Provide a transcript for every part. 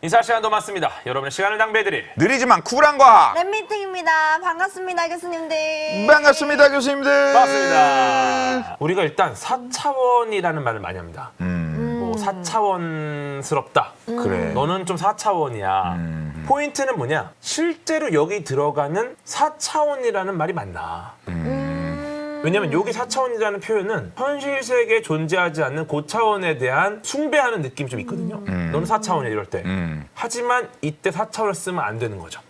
인사 시간도 많습니다. 여러분의 시간을 낭비해드릴 느리지만 쿨한 과학. 랩미팅입니다. 반갑습니다, 교수님들. 반갑습니다, 교수님들. 반갑습니다. 우리가 일단 4차원이라는 말을 많이 합니다. 뭐 4차원스럽다. 그래. 너는 좀 4차원이야. 포인트는 뭐냐? 실제로 여기 들어가는 4차원이라는 말이 맞나? 왜냐면 여기 4차원이라는 표현은 현실 세계에 존재하지 않는 고차원에 대한 숭배하는 느낌이 좀 있거든요. 너는 4차원이야 이럴 때. 하지만 이때 4차원을 쓰면 안 되는 거죠.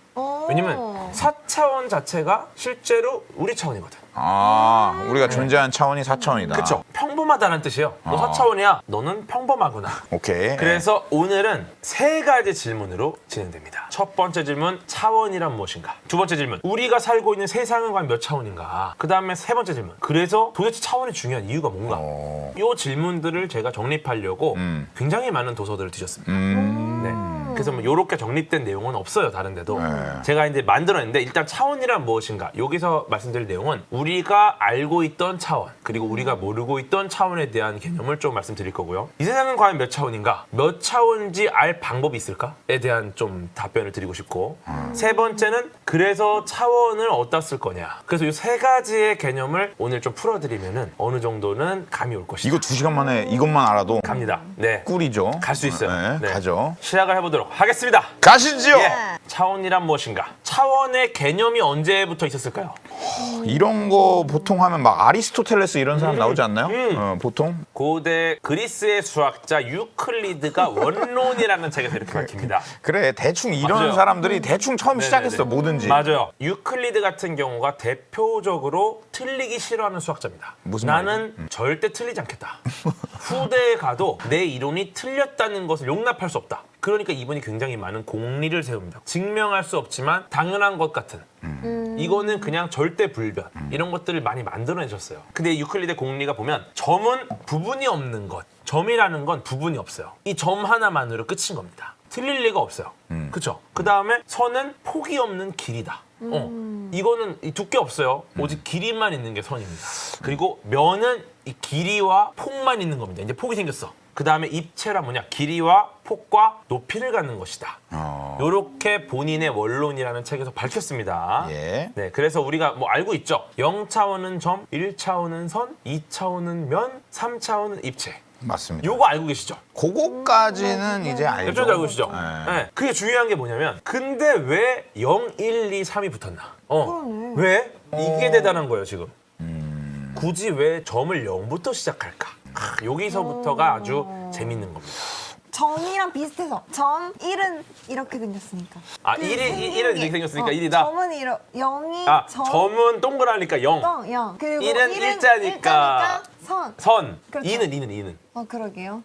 왜냐면 4차원 자체가 실제로 우리 차원이거든. 아, 우리가 존재하는 차원이 4차원이다. 그쵸? 평범하다는 뜻이에요. 너 4차원이야. 너는 평범하구나. 오케이. 그래서 오늘은 3가지 질문으로 진행됩니다. 첫 번째 질문, 차원이란 무엇인가? 두 번째 질문, 우리가 살고 있는 세상은 과연 몇 차원인가? 그 다음에 세 번째 질문, 그래서 도대체 차원이 중요한 이유가 뭔가? 이 질문들을 제가 정립하려고 굉장히 많은 도서들을 뒤졌습니다. 네. 그래서 뭐 이렇게 정립된 내용은 없어요, 다른 데도. 제가 이제 만들어냈는데 일단 차원이란 무엇인가? 여기서 말씀드릴 내용은 우리가 알고 있던 차원, 그리고 우리가 모르고 있던 차원에 대한 개념을 좀 말씀드릴 거고요. 이 세상은 과연 몇 차원인가? 몇 차원인지 알 방법이 있을까?에 대한 좀 답변을 드리고 싶고, 세 번째는 그래서 차원을 어디다 쓸 거냐? 그래서 이 3가지의 개념을 오늘 좀 풀어드리면은 어느 정도는 감이 올 것이다. 이거 2시간 만에 이것만 알아도 갑니다. 네. 꿀이죠. 갈 수 있어요. 네, 네. 가죠. 시작을 해보도록 하겠습니다. 가시지요. 예. 차원이란 무엇인가? 차원의 개념이 언제부터 있었을까요? 이런 거 보통 하면 막 아리스토텔레스 이런 사람 나오지 않나요? 보통. 고대 그리스의 수학자 유클리드가 원론이라는 책에서 이렇게 밝힙니다. 그래, 대충 이런 맞아요. 사람들이 대충 처음 네네네. 시작했어, 뭐든지. 맞아요. 유클리드 같은 경우가 대표적으로 틀리기 싫어하는 수학자입니다. 무슨 나는 절대 틀리지 않겠다. 후대에 가도 내 이론이 틀렸다는 것을 용납할 수 없다. 그러니까 이분이 굉장히 많은 공리를 세웁니다. 증명할 수 없지만 당연한 것 같은. 이거는 그냥 절대 불변. 이런 것들을 많이 만들어내셨어요. 근데 유클리드의 공리가 보면 점은 부분이 없는 것. 점이라는 건 부분이 없어요. 이 점 하나만으로 끝인 겁니다. 틀릴 리가 없어요. 그렇죠? 그 다음에 선은 폭이 없는 길이다. 이거는 두께 없어요. 오직 길이만 있는 게 선입니다. 그리고 면은 이 길이와 폭만 있는 겁니다. 이제 폭이 생겼어. 그 다음에 입체란 뭐냐? 길이와 폭과 높이를 갖는 것이다. 요렇게 본인의 원론이라는 책에서 밝혔습니다. 예. 네, 그래서 우리가 뭐 알고 있죠. 0차원은 점, 1차원은 선, 2차원은 면, 3차원은 입체. 맞습니다. 요거 알고 계시죠? 그거까지는 이제 알죠. 몇 알고 계시죠? 네. 네. 그게 중요한 게 뭐냐면 근데 왜 0, 1, 2, 3이 붙었나? 왜? 이게 대단한 거예요, 지금. 굳이 왜 점을 0부터 시작할까? 여기서부터가 아주 재밌는 겁니다. 점이랑 비슷해서 점 1은 이렇게 생겼으니까. 아, 1은 이렇게 생겼으니까 1이다? 점은 0이 아, 점은 동그라니까 0. 0. 그리고 1은 일자니까 선. 선. 그렇죠. 2는. 그러게요.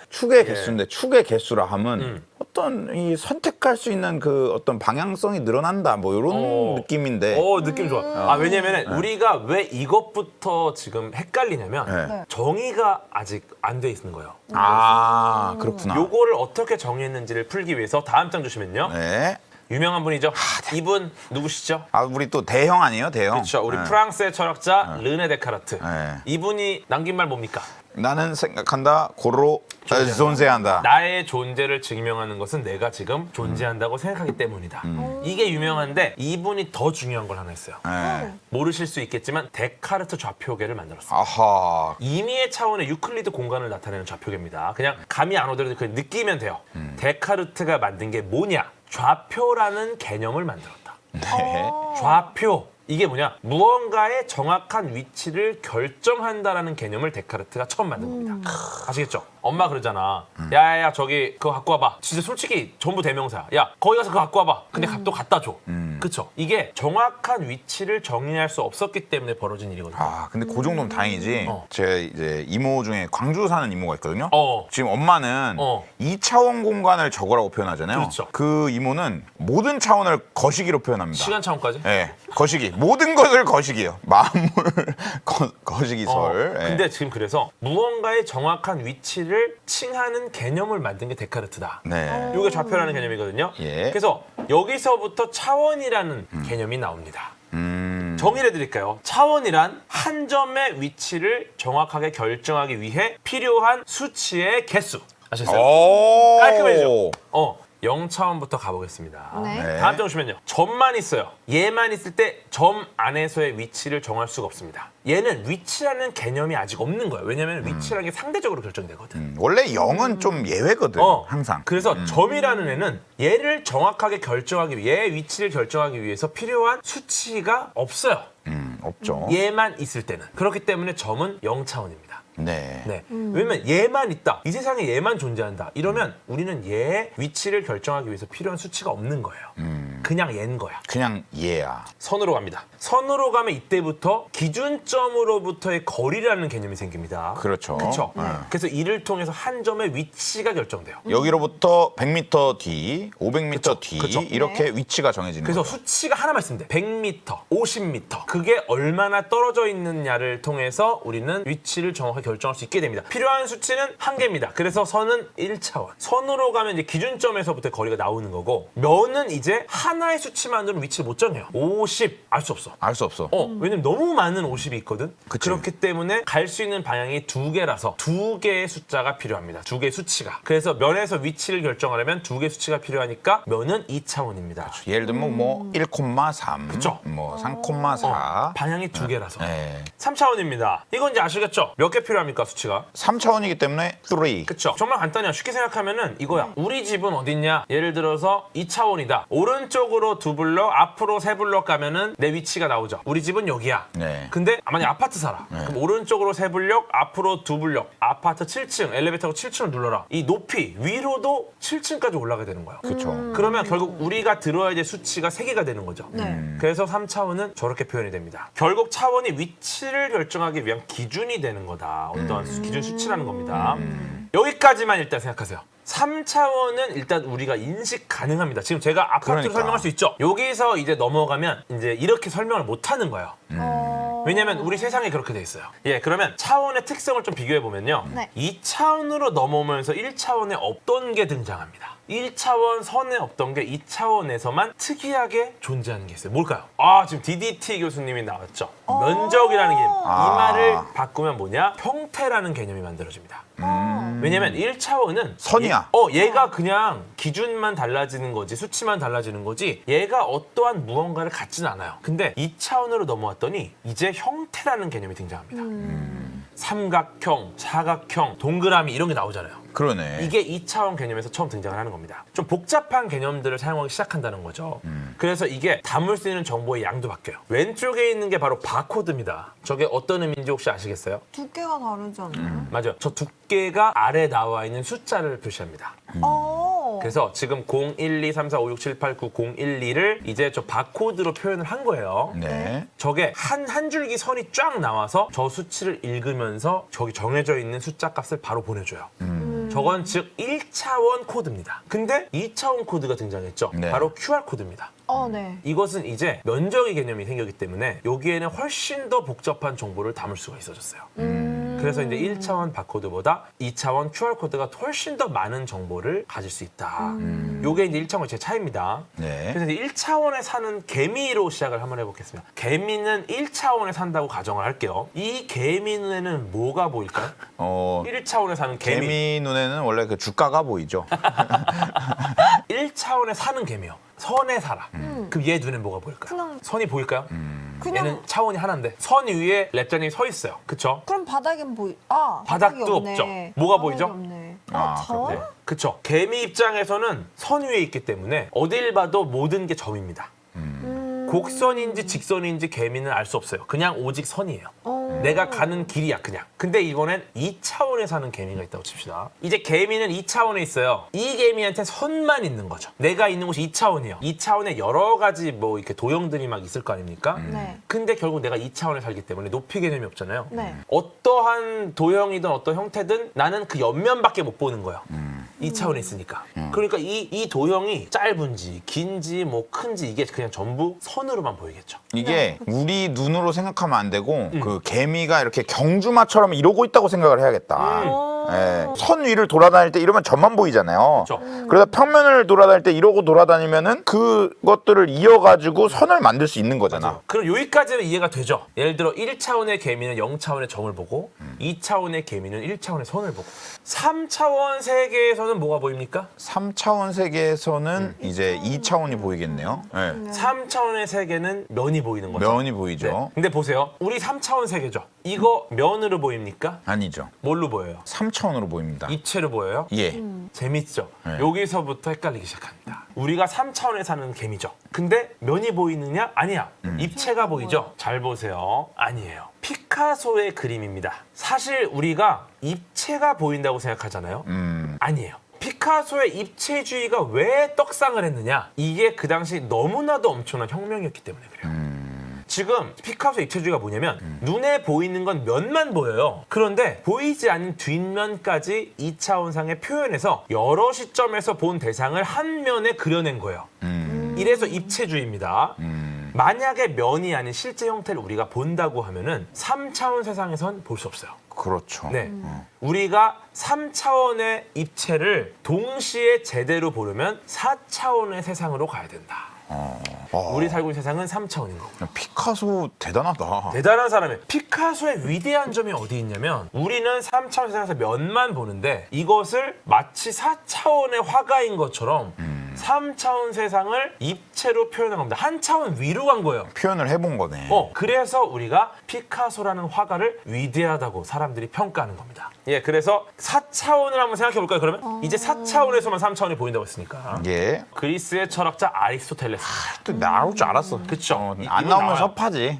축의 개수인데 축의 개수라 하면 어떤 이 선택할 수 있는 그 어떤 방향성이 늘어난다 뭐 이런 느낌인데. 느낌 좋아. 아, 왜냐면 우리가 왜 이것부터 지금 헷갈리냐면 네. 정의가 아직 안 돼 있는 거예요. 아, 그렇구나. 요거를 어떻게 정의했는지를 풀기 위해서 다음 장 주시면요. 네. 유명한 분이죠. 이분 누구시죠? 아, 우리 또 대형 아니에요, 대형. 그렇죠. 우리 네. 프랑스의 철학자 르네 데카르트. 네. 이분이 남긴 말 뭡니까? 나는 생각한다, 고로 존재한다. 나의 존재를 증명하는 것은 내가 지금 존재한다고 생각하기 때문이다. 이게 유명한데 이분이 더 중요한 걸 하나 했어요. 네. 모르실 수 있겠지만 데카르트 좌표계를 만들었어요. 아하. 임의의 차원의 유클리드 공간을 나타내는 좌표계입니다. 그냥 감이 안 오더라도 그냥 느끼면 돼요. 데카르트가 만든 게 뭐냐? 좌표라는 개념을 만들었다. 네. 좌표. 이게 뭐냐? 무언가의 정확한 위치를 결정한다라는 개념을 데카르트가 처음 만든 겁니다. 아시겠죠? 엄마 그러잖아. 야야야 저기 그거 갖고 와봐. 진짜 솔직히 전부 대명사야. 야 거기 가서 그거 갖고 와봐. 근데 또 갖다 줘. 그쵸? 이게 정확한 위치를 정의할 수 없었기 때문에 벌어진 일이거든요. 아, 근데 그 정도면 다행이지. 제 이제 이모 중에 광주 사는 이모가 있거든요. 어. 지금 엄마는 2차원 공간을 적으라고 표현하잖아요. 그렇죠. 그 이모는 모든 차원을 거시기로 표현합니다. 시간 차원까지? 네, 거시기. 모든 것을 거시기예요. 마음을 거시기설. 예. 근데 지금 그래서 무언가의 정확한 위치를 칭하는 개념을 만든 게 데카르트다. 네. 이게 좌표라는 개념이거든요. 예. 그래서 여기서부터 차원이라는 개념이 나옵니다. 정의를 해드릴까요? 차원이란 한 점의 위치를 정확하게 결정하기 위해 필요한 수치의 개수. 아시겠어요? 오. 깔끔해지죠? 0차원부터 가보겠습니다. 네. 네. 다음 점 보시면요. 점만 있어요. 얘만 있을 때 점 안에서의 위치를 정할 수가 없습니다. 얘는 위치라는 개념이 아직 없는 거예요. 왜냐면 위치라는 게 상대적으로 결정되거든. 원래 0은 좀 예외거든. 항상. 그래서 점이라는 애는 얘를 정확하게 결정하기 위해 얘의 위치를 결정하기 위해서 필요한 수치가 없어요. 없죠. 얘만 있을 때는. 그렇기 때문에 점은 0차원입니다. 네. 네. 왜냐면 얘만 있다. 이 세상에 얘만 존재한다. 이러면 우리는 얘의 위치를 결정하기 위해서 필요한 수치가 없는 거예요. 그냥 얘인 거야. 그냥 얘야. 선으로 갑니다. 선으로 가면 이때부터 기준점으로부터의 거리라는 개념이 생깁니다. 그렇죠. 그렇죠. 그래서 이를 통해서 한 점의 위치가 결정돼요. 여기로부터 100m 뒤, 500m 뒤 그쵸. 이렇게 위치가 정해지는 그래서 거죠. 수치가 하나만 있으면 돼. 100m, 50m. 그게 얼마나 떨어져 있느냐를 통해서 우리는 위치를 정확하게 결정할 수 있게 됩니다. 필요한 수치는 한 개입니다. 그래서 선은 1차원. 선으로 가면 이제 기준점에서부터 거리가 나오는 거고, 면은 이제 하나의 수치만으로는 위치를 못 정해요. 50, 알 수 없어. 알 수 없어. 왜냐면 너무 많은 50이 있거든. 그치. 그렇기 때문에 갈 수 있는 방향이 두 개라서 두 개의 숫자가 필요합니다. 두 개의 수치가. 그래서 면에서 위치를 결정하려면 두 개의 수치가 필요하니까 면은 2차원입니다. 예를 들면 뭐 1,3, 그쵸. 뭐 3,4. 방향이 두 개라서. 네. 3차원입니다. 이건 이제 아시겠죠? 몇 개 필요합니까, 수치가? 3차원이기 때문에 3. 그쵸? 정말 간단해요. 쉽게 생각하면은 이거야. 우리 집은 어딨냐? 예를 들어서 2차원이다. 오른쪽으로 2블럭, 앞으로 3블럭 가면은 내 위치가 나오죠. 우리 집은 여기야. 네. 근데 만약에 아파트 살아. 그럼 오른쪽으로 3블럭, 앞으로 2블럭, 아파트 7층, 엘리베이터로 7층을 눌러라. 이 높이, 위로도 7층까지 올라가야 되는 거예요. 그렇죠. 그러면 결국 우리가 들어야 될 수치가 3개가 되는 거죠. 네. 그래서 3차원은 저렇게 표현이 됩니다. 결국 차원이 위치를 결정하기 위한 기준이 되는 거다. 어떠한 기준 수치라는 겁니다. 여기까지만 일단 생각하세요. 3차원은 일단 우리가 인식 가능합니다. 지금 제가 아파트로 그러니까. 설명할 수 있죠. 여기서 이제 넘어가면 이제 이렇게 설명을 못 하는 거예요. 왜냐면 우리 세상에 그렇게 돼 있어요. 예, 그러면 차원의 특성을 좀 비교해 보면요. 네. 2차원으로 넘어오면서 1차원에 없던 게 등장합니다. 1차원 선에 없던 게 2차원에서만 특이하게 존재하는 게 있어요. 뭘까요? 지금 DDT 교수님이 나왔죠. 면적이라는 개념. 이 말을 바꾸면 뭐냐? 형태라는 개념이 만들어집니다. 왜냐면 1차원은 선이야. 얘가 그냥 기준만 달라지는 거지, 수치만 달라지는 거지, 얘가 어떠한 무언가를 갖지는 않아요. 근데 2차원으로 넘어왔더니 이제 형태라는 개념이 등장합니다. 삼각형, 사각형, 동그라미 이런 게 나오잖아요. 그러네. 이게 2차원 개념에서 처음 등장을 하는 겁니다. 좀 복잡한 개념들을 사용하기 시작한다는 거죠. 그래서 이게 담을 수 있는 정보의 양도 바뀌어요. 왼쪽에 있는 게 바로 바코드입니다. 저게 어떤 의미인지 혹시 아시겠어요? 두께가 다르지 않나요? 맞아요. 저 두께가 아래 나와 있는 숫자를 표시합니다. 그래서 지금 0, 1, 2, 3, 4, 5, 6, 7, 8, 9, 0, 1, 2를 이제 저 바코드로 표현을 한 거예요. 네. 저게 한 줄기 선이 쫙 나와서 저 수치를 읽으면서 저기 정해져 있는 숫자 값을 바로 보내줘요. 저건 즉 1차원 코드입니다. 근데 2차원 코드가 등장했죠. 네. 바로 QR코드입니다. 네. 이것은 이제 면적의 개념이 생겼기 때문에 여기에는 훨씬 더 복잡한 정보를 담을 수가 있어졌어요. 그래서 이제 1차원 바코드보다 2차원 QR코드가 훨씬 더 많은 정보를 가질 수 있다. 요게 이제 1차원의 제 차이입니다. 네. 그래서 이제 1차원에 사는 개미로 시작을 한번 해보겠습니다. 개미는 1차원에 산다고 가정을 할게요. 이 개미 눈에는 뭐가 보일까요? 1차원에 사는 개미 눈에는 원래 그 주가가 보이죠. 1차원에 사는 개미요. 선에 살아. 그럼 얘 눈에 뭐가 보일까요? 그냥- 선이 보일까요? 그냥 얘는 차원이 하나인데 선 위에 랩자님이 서 있어요. 그쵸? 그럼 바닥엔 바닥도 바닥이 없네. 없죠. 뭐가 바닥이 보이죠? 없네. 아, 전? 네. 그쵸? 개미 입장에서는 선 위에 있기 때문에 어딜 봐도 모든 게 점입니다. 곡선인지 직선인지 개미는 알 수 없어요. 그냥 오직 선이에요. 내가 가는 길이야 그냥. 근데 이번엔 2차원에 사는 개미가 있다고 칩시다. 이제 개미는 2차원에 있어요. 이 개미한테 선만 있는 거죠. 내가 있는 곳이 2차원이에요. 2차원에 여러 가지 뭐 이렇게 도형들이 막 있을 거 아닙니까? 네. 근데 결국 내가 2차원에 살기 때문에 높이 개념이 없잖아요. 네. 어떠한 도형이든 어떤 형태든 나는 그 옆면밖에 못 보는 거예요. 2차원에 있으니까. 그러니까 이 도형이 짧은지 긴지 뭐 큰지 이게 그냥 전부 선으로만 보이겠죠. 이게 우리 눈으로 생각하면 안 되고 그 개미가 이렇게 경주마처럼 이러고 있다고 생각을 해야겠다. 예. 선 위를 돌아다닐 때 이러면 점만 보이잖아요. 그렇죠. 그래서 평면을 돌아다닐 때 이러고 돌아다니면은 그것들을 이어가지고 선을 만들 수 있는 거잖아. 그럼 여기까지는 이해가 되죠. 예를 들어 1차원의 개미는 0차원의 점을 보고 2차원의 개미는 1차원의 선을 보고 3차원 세계에서는 뭐가 보입니까? 3차원 세계에서는 이제 2차원이 보이겠네요. 예. 3차원의 세계는 면이 보이는 거죠. 면이 보이죠. 네. 근데 보세요. 우리 3차원 세계죠. 이거 면으로 보입니까? 아니죠. 뭘로 보여요? 3차원으로 보입니다. 입체로 보여요? 예. 재밌죠? 네. 여기서부터 헷갈리기 시작합니다. 우리가 3차원에 사는 개미죠. 근데 면이 보이느냐? 아니야. 입체가 보이죠? 잘 보세요. 아니에요. 피카소의 그림입니다. 사실 우리가 입체가 보인다고 생각하잖아요. 아니에요. 피카소의 입체주의가 왜 떡상을 했느냐? 이게 그 당시 너무나도 엄청난 혁명이었기 때문에 그래요. 지금 피카소 입체주의가 뭐냐면 눈에 보이는 건 면만 보여요. 그런데 보이지 않는 뒷면까지 2차원상의 표현에서 여러 시점에서 본 대상을 한 면에 그려낸 거예요. 이래서 입체주의입니다. 만약에 면이 아닌 실제 형태를 우리가 본다고 하면은 3차원 세상에선 볼 수 없어요. 그렇죠. 네. 우리가 3차원의 입체를 동시에 제대로 보려면 4차원의 세상으로 가야 된다. 우리 살고 있는 세상은 3차원인 거고. 피카소 대단하다. 대단한 사람이에요. 피카소의 위대한 점이 어디 있냐면 우리는 3차원 세상에서 면만 보는데 이것을 마치 4차원의 화가인 것처럼 3차원 세상을 입체로 표현한 겁니다. 한 차원 위로 간 거예요. 표현을 해본 거네. 그래서 우리가 피카소라는 화가를 위대하다고 사람들이 평가하는 겁니다. 예, 그래서 4차원을 한번 생각해 볼까요, 그러면? 이제 4차원에서만 3차원이 보인다고 했으니까. 예. 그리스의 철학자 아리스토텔레스. 또 나올 줄 알았어. 그쵸. 안 이분 나오면 나와요. 섭하지.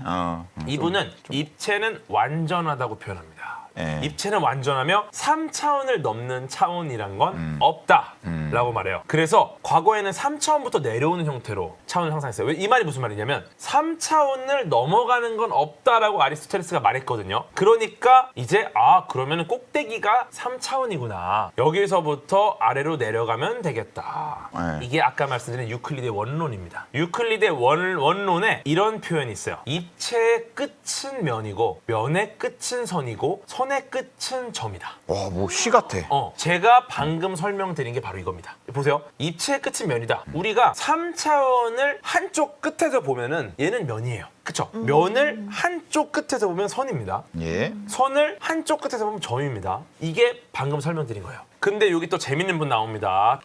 이분은 입체는 완전하다고 표현합니다. 예. 입체는 완전하며 3차원을 넘는 차원이란 건 없다라고 말해요. 그래서 과거에는 3차원부터 내려오는 형태로 차원을 상상했어요. 이 말이 무슨 말이냐면 3차원을 넘어가는 건 없다라고 아리스토텔레스가 말했거든요. 그러니까 이제 그러면 꼭대기가 3차원이구나. 여기서부터 아래로 내려가면 되겠다. 네. 이게 아까 말씀드린 유클리드의 원론입니다. 유클리드의 원론에 이런 표현이 있어요. 입체의 끝은 면이고 면의 끝은 선이고 선의 끝은 점이다. 와, 뭐 시 같아. 제가 방금 설명드린 게 바로 이겁니다. 보세요. 입체의 끝은 면이다. 우리가 3차원을 한쪽 끝에서 보면은 얘는 면이에요. 그쵸? 면을 한쪽 끝에서 보면 선입니다. 예. 선을 한쪽 끝에서 보면 점입니다. 이게 방금 설명드린 거예요. 근데 여기 또 재밌는 분 나옵니다.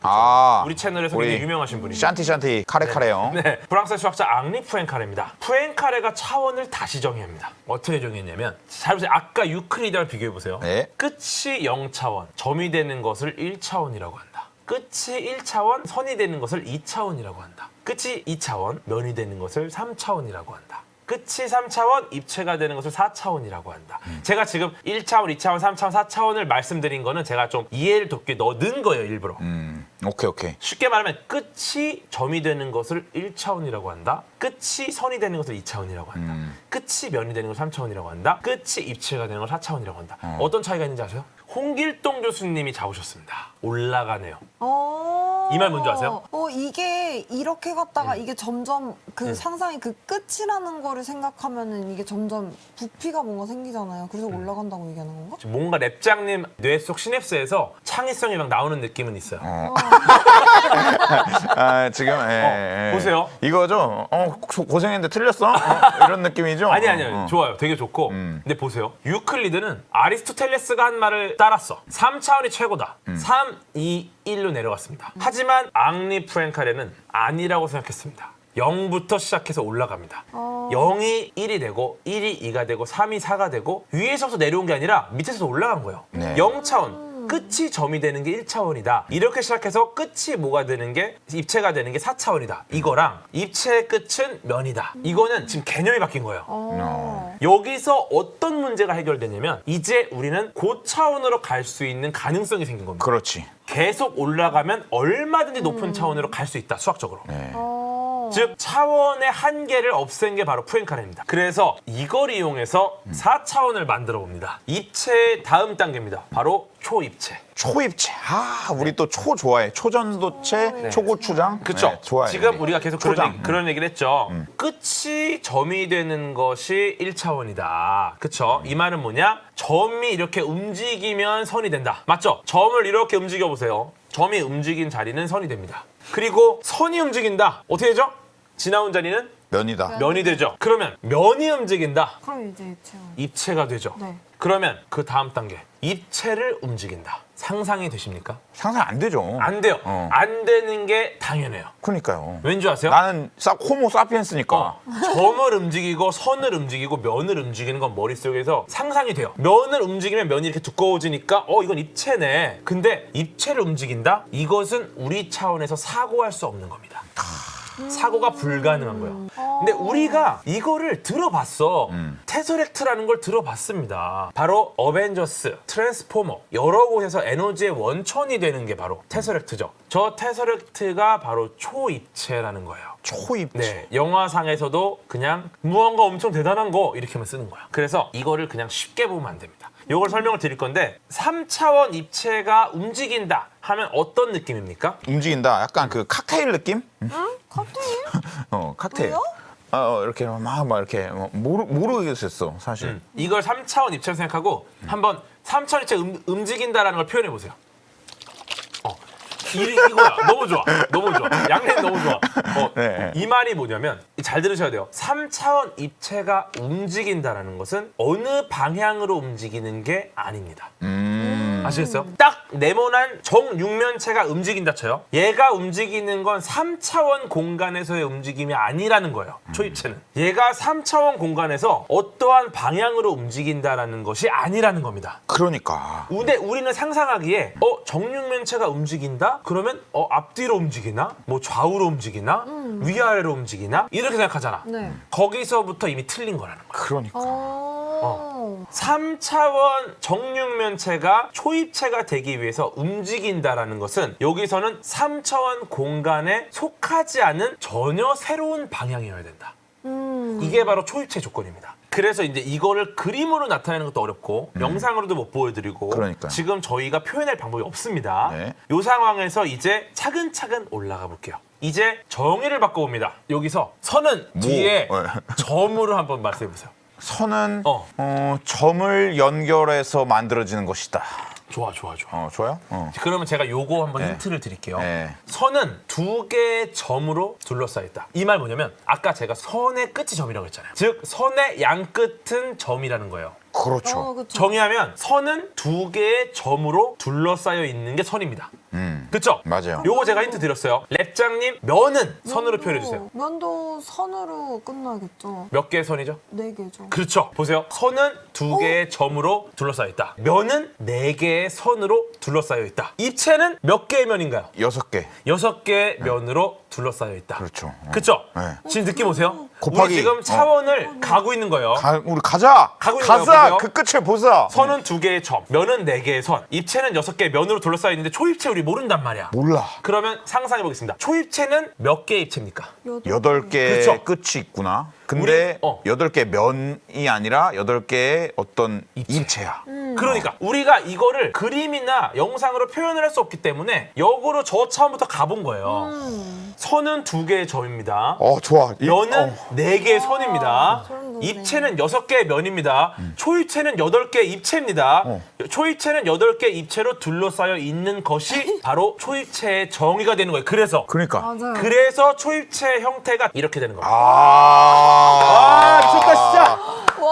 우리 채널에서 굉장히 유명하신 분이죠. 샨티 카레요. 네, 프랑스의 수학자 앙리 푸엔카레입니다. 푸엔카레가 차원을 다시 정의합니다. 어떻게 정의했냐면, 잘 보세요. 아까 유클리드랑 비교해 보세요. 네. 끝이 0차원, 점이 되는 것을 1차원이라고 한다. 끝이 1차원, 선이 되는 것을 2차원이라고 한다. 끝이 2차원, 면이 되는 것을 3차원이라고 한다. 끝이 3차원, 입체가 되는 것을 4차원이라고 한다. 제가 지금 1차원, 2차원, 3차원, 4차원을 말씀드린 거는 제가 좀 이해를 돕게 넣은 거예요, 일부러. 오케이. 쉽게 말하면 끝이 점이 되는 것을 1차원이라고 한다. 끝이 선이 되는 것을 2차원이라고 한다. 끝이 면이 되는 것을 3차원이라고 한다. 끝이 입체가 되는 것을 4차원이라고 한다. 어떤 차이가 있는지 아세요? 홍길동 교수님이 잡으셨습니다. 올라가네요. 이 말 뭔지 아세요? 이게 이렇게 갔다가 이게 점점 그 상상이 그 끝이라는 거를 생각하면은 이게 점점 부피가 뭔가 생기잖아요. 그래서 올라간다고 얘기하는 건가? 뭔가 랩장님 뇌 속 시냅스에서 창의성이 막 나오는 느낌은 있어요. 지금 보세요. 이거죠. 고생했는데 틀렸어? 이런 느낌이죠. 아니요. 좋아요. 되게 좋고. 근데 보세요. 유클리드는 아리스토텔레스가 한 말을 따랐어. 3차원이 최고다. 3, 2, 1로 내려갔습니다. 하지만 앙리 푸엔카레는 아니라고 생각했습니다. 0부터 시작해서 올라갑니다. 0이 1이 되고 1이 2가 되고 3이 4가 되고 위에서부터 내려온 게 아니라 밑에서 올라간 거예요. 네. 0차원. 끝이 점이 되는 게 1차원이다. 이렇게 시작해서 끝이 뭐가 되는 게 입체가 되는 게 4차원이다. 이거랑 입체의 끝은 면이다. 이거는 지금 개념이 바뀐 거예요. 여기서 어떤 문제가 해결되냐면 이제 우리는 고차원으로 갈 수 있는 가능성이 생긴 겁니다. 그렇지. 계속 올라가면 얼마든지 높은 차원으로 갈 수 있다. 수학적으로. 네. 즉 차원의 한계를 없앤 게 바로 푸엔카레입니다. 그래서 이걸 이용해서 4차원을 만들어 봅니다. 입체의 다음 단계입니다. 바로 초입체. 초입체. 아, 우리 또 초 좋아해. 초전도체, 초고추장. 그렇죠. 네, 좋아해. 지금 우리가 계속 초장. 그런 얘기를 했죠. 끝이 점이 되는 것이 1차원이다. 그렇죠. 이 말은 뭐냐? 점이 이렇게 움직이면 선이 된다. 맞죠? 점을 이렇게 움직여 보세요. 점이 움직인 자리는 선이 됩니다. 그리고 선이 움직인다. 어떻게 되죠? 지나온 자리는 면이다. 면이 되죠. 그러면 면이 움직인다. 그럼 이제 입체가. 입체가 되죠. 네. 그러면 그 다음 단계 입체를 움직인다. 상상이 되십니까? 상상 안 되죠. 안 돼요. 안 되는 게 당연해요. 그러니까요. 왠지 아세요? 나는 호모 사피엔스니까. 점을 움직이고 선을 움직이고 면을 움직이는 건 머릿속에서 상상이 돼요. 면을 움직이면 면이 이렇게 두꺼워지니까 이건 입체네. 근데 입체를 움직인다? 이것은 우리 차원에서 사고할 수 없는 겁니다. 사고가 불가능한 거예요. 근데 우리가 이거를 들어봤어. 테서렉트라는 걸 들어봤습니다. 바로 어벤져스, 트랜스포머 여러 곳에서 에너지의 원천이 되는 게 바로 테서렉트죠. 저 테서렉트가 바로 초입체라는 거예요. 초입체. 네, 영화상에서도 그냥 무언가 엄청 대단한 거 이렇게만 쓰는 거야. 그래서 이거를 그냥 쉽게 보면 안 됩니다. 이걸 설명을 드릴 건데 3차원 입체가 움직인다 하면 어떤 느낌입니까? 움직인다. 약간 그 칵테일 느낌? 칵테일? 칵테일. 왜요? 이렇게 막 이렇게 모르겠었어, 사실. 이걸 3차원 입체로 생각하고 한번 3차원 입체 움직인다라는 걸 표현해 보세요. 이거야. 너무 좋아. 너무 좋아. 양념 너무 좋아. 네. 이 말이 뭐냐면 잘 들으셔야 돼요. 3차원 입체가 움직인다라는 것은 어느 방향으로 움직이는 게 아닙니다. 아시겠어요? 딱 네모난 정육면체가 움직인다 쳐요. 얘가 움직이는 건 3차원 공간에서의 움직임이 아니라는 거예요. 초입체는. 얘가 3차원 공간에서 어떠한 방향으로 움직인다라는 것이 아니라는 겁니다. 그러니까. 근데 우리는 상상하기에 정육면체가 움직인다? 그러면 앞뒤로 움직이나? 뭐 좌우로 움직이나? 위아래로 움직이나? 이렇게 생각하잖아. 네. 거기서부터 이미 틀린 거라는 거야. 그러니까. 3차원 정육면체가 초입체가 되기 위해서 움직인다라는 것은 여기서는 3차원 공간에 속하지 않은 전혀 새로운 방향이어야 된다. 이게 바로 초입체 조건입니다. 그래서 이제 이거를 그림으로 나타내는 것도 어렵고 영상으로도 못 보여드리고 그러니까요. 지금 저희가 표현할 방법이 없습니다. 네. 이 상황에서 이제 차근차근 올라가 볼게요. 이제 정의를 바꿔봅니다. 여기서 선은 뒤에 점으로 한번 말씀해 보세요. 선은 점을 연결해서 만들어지는 것이다. 좋아. 좋아요? 그러면 제가 요거 한번 네. 힌트를 드릴게요. 네. 선은 두 개의 점으로 둘러싸여 있다. 이 말 뭐냐면 아까 제가 선의 끝이 점이라고 했잖아요. 즉 선의 양끝은 점이라는 거예요. 그렇죠. 그쵸. 정의하면 선은 두 개의 점으로 둘러싸여 있는 게 선입니다. 그쵸? 맞아요. 요거 제가 힌트 드렸어요. 랩장님 면은 선으로 표현해 주세요. 면도 선으로 끝나겠죠. 몇 개의 선이죠? 4개죠. 그렇죠. 보세요. 선은 두 개의 점으로 둘러싸여 있다. 면은 4개의 선으로 둘러싸여 있다. 입체는 몇 개의 면인가요? 6개. 6개의 면으로 둘러싸여 있다. 그렇죠. 그쵸? 네. 지금 느낌 오세요? 곱하기. 우리 지금 차원을 가고 있는 거예요. 우리 가자. 가고 있는 거예요, 가자. 보세요. 그 끝을 보자. 선은 2개의 점, 면은 4개의 선, 입체는 6개의 면으로 둘러싸여 있는데 초입체 우리 모른단 말이야. 몰라. 그러면 상상해 보겠습니다. 초입체는 몇 개의 입체입니까? 8개의 그렇죠. 끝이 있구나. 근데 우리, 8개 면이 아니라 8개의 어떤 입체야. 그러니까 우리가 이거를 그림이나 영상으로 표현을 할 수 없기 때문에 역으로 저 차원부터 가본 거예요. 선은 2개의 점입니다. 좋아. 면은 4개의 선입니다. 소름 돋네. 입체는 6개의 면입니다. 초입체는 8개의 입체입니다. 초입체는 8개의 입체로 둘러싸여 있는 것이 바로 초입체의 정의가 되는 거예요. 그러니까. 맞아요. 그래서 초입체 형태가 이렇게 되는 겁니다. 미쳤다 진짜.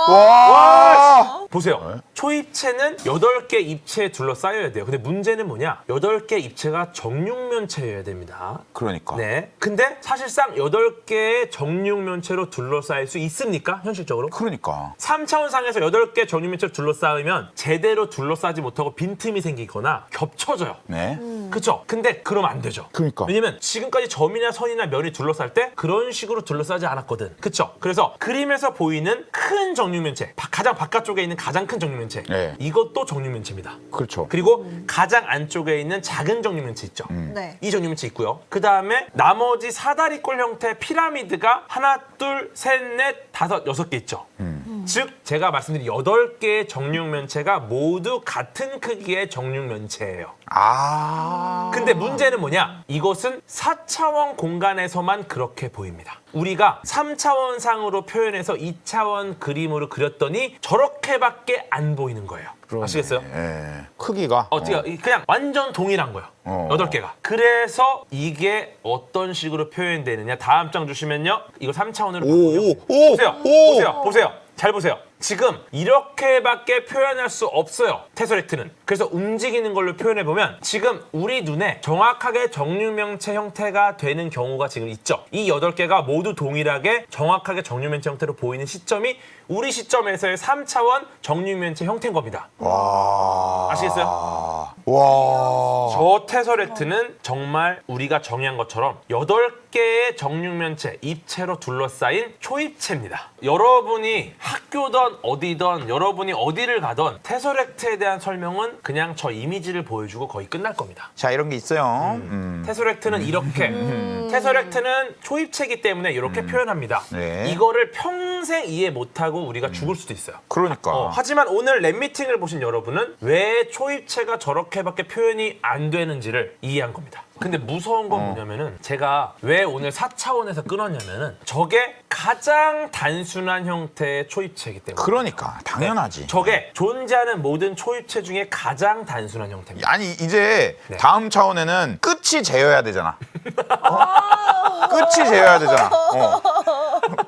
와. 보세요. 초입체는 8개 입체에 둘러싸여야 돼요. 근데 문제는 뭐냐? 8개 입체가 정육면체여야 됩니다. 그러니까. 네. 근데 사실상 8개의 정육면체로 둘러싸일 수 있습니까? 현실적으로? 그러니까. 3차원상에서 8개 정육면체로 둘러싸이면 제대로 둘러싸지 못하고 빈틈이 생기거나 겹쳐져요. 네. 그쵸? 근데 그러면 안 되죠. 그러니까. 왜냐면 지금까지 점이나 선이나 면이 둘러쌀 때 그런 식으로 둘러싸지 않았거든. 그쵸? 그래서 그림에서 보이는 큰 정육면체, 가장 바깥쪽에 있는 가장 큰 정육면체 정육면체. 네. 이것도 정육면체입니다. 그렇죠. 그리고 가장 안쪽에 있는 작은 정육면체 있죠. 네. 이 정육면체 있고요. 그 다음에 나머지 사다리꼴 형태의 피라미드가 하나, 둘, 셋, 넷, 다섯, 6개 있죠. 즉 제가 말씀드린 8개의 정육면체가 모두 같은 크기의 정육면체예요. 아. 근데 문제는 뭐냐? 이것은 4차원 공간에서만 그렇게 보입니다. 우리가 3차원상으로 표현해서 2차원 그림으로 그렸더니 저렇게밖에 안 보이는 거예요. 아시겠어요? 예. 크기가 그냥 완전 동일한 거예요. 8개가. 그래서 이게 어떤 식으로 표현되느냐. 다음 장 주시면요. 이거 3차원으로 바꾸면 보세요. 잘 보세요. 지금 이렇게밖에 표현할 수 없어요. 테서렉트는. 그래서 움직이는 걸로 표현해보면 지금 우리 눈에 정확하게 정육면체 형태가 되는 경우가 지금 있죠. 이 8개가 모두 동일하게 정확하게 정육면체 형태로 보이는 시점이 우리 시점에서의 3차원 정육면체 형태인 겁니다. 와. 아시겠어요? 와. 저 테서렉트는 정말 우리가 정의한 것처럼 8개의 정육면체, 입체로 둘러싸인 초입체입니다. 여러분이 학교든 어디든 여러분이 어디를 가든 테서렉트에 대한 설명은 그냥 저 이미지를 보여주고 거의 끝날 겁니다. 자, 이런 게 있어요. 테서렉트는 이렇게 테서렉트는 초입체이기 때문에 이렇게 표현합니다. 네. 이거를 평생 이해 못하고 우리가 죽을 수도 있어요. 그러니까. 하지만 오늘 랩미팅을 보신 여러분은 왜 초입체가 저렇게밖에 표현이 안 되는지를 이해한 겁니다. 근데 무서운 건 뭐냐면은 제가 왜 오늘 4차원에서 끊었냐면은 저게 가장 단순한 형태의 초입체이기 때문에 그러니까 당연하지. 저게 존재하는 모든 초입체 중에 가장 단순한 형태입니다. 아니 이제 네. 다음 차원에는 끝이 재어야 되잖아. 끝이 재어야 되잖아.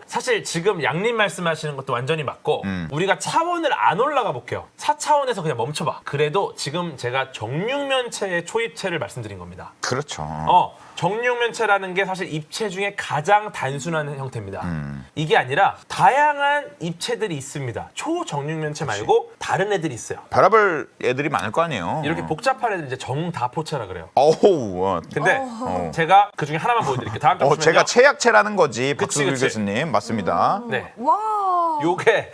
사실 지금 양님 말씀하시는 것도 완전히 맞고 우리가 차원을 안 올라가 볼게요. 4차원에서 그냥 멈춰봐. 그래도 지금 제가 정육면체의 초입체를 말씀드린 겁니다. 그렇죠. 정육면체라는 게 사실 입체 중에 가장 단순한 형태입니다. 이게 아니라 다양한 입체들이 있습니다. 초정육면체 말고 다른 애들이 있어요. 바라볼 애들이 많을 거 아니에요. 이렇게 복잡한 애들 이제 정다포체라 그래요. 어우. 근데 제가 그 중에 하나만 보여드릴게요. 다음 장 보시면요. 제가 최약체라는 거지. 그치, 박수길 그치. 교수님 맞습니다. 네, 와. 요게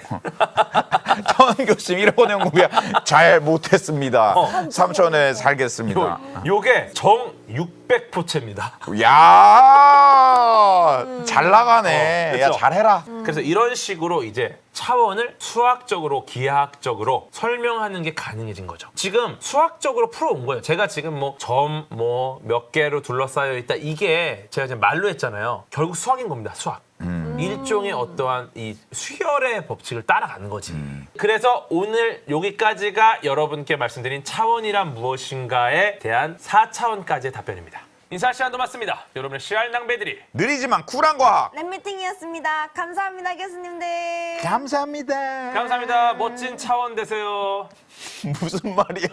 천 교수님 일본 연구비야 잘 못했습니다. 삼촌에 살겠습니다. 요게 정 600포체입니다. 야, 잘 나가네. 야, 그쵸? 잘해라. 그래서 이런 식으로 이제 차원을 수학적으로 기하학적으로 설명하는 게 가능해진 거죠. 지금 수학적으로 풀어온 거예요. 제가 지금 뭐 점 몇 개로 둘러싸여 있다 이게 제가 지금 말로 했잖아요. 결국 수학인 겁니다. 수학. 일종의 어떠한 이 수열의 법칙을 따라가는 거지. 그래서 오늘 여기까지가 여러분께 말씀드린 차원이란 무엇인가에 대한 4차원까지의 답변입니다. 인사 시간도 맞습니다. 여러분의 시간 낭비들이 느리지만 쿨한 과학. 랩미팅이었습니다. 감사합니다, 교수님들. 감사합니다. 감사합니다. 멋진 차원 되세요. 무슨 말이야?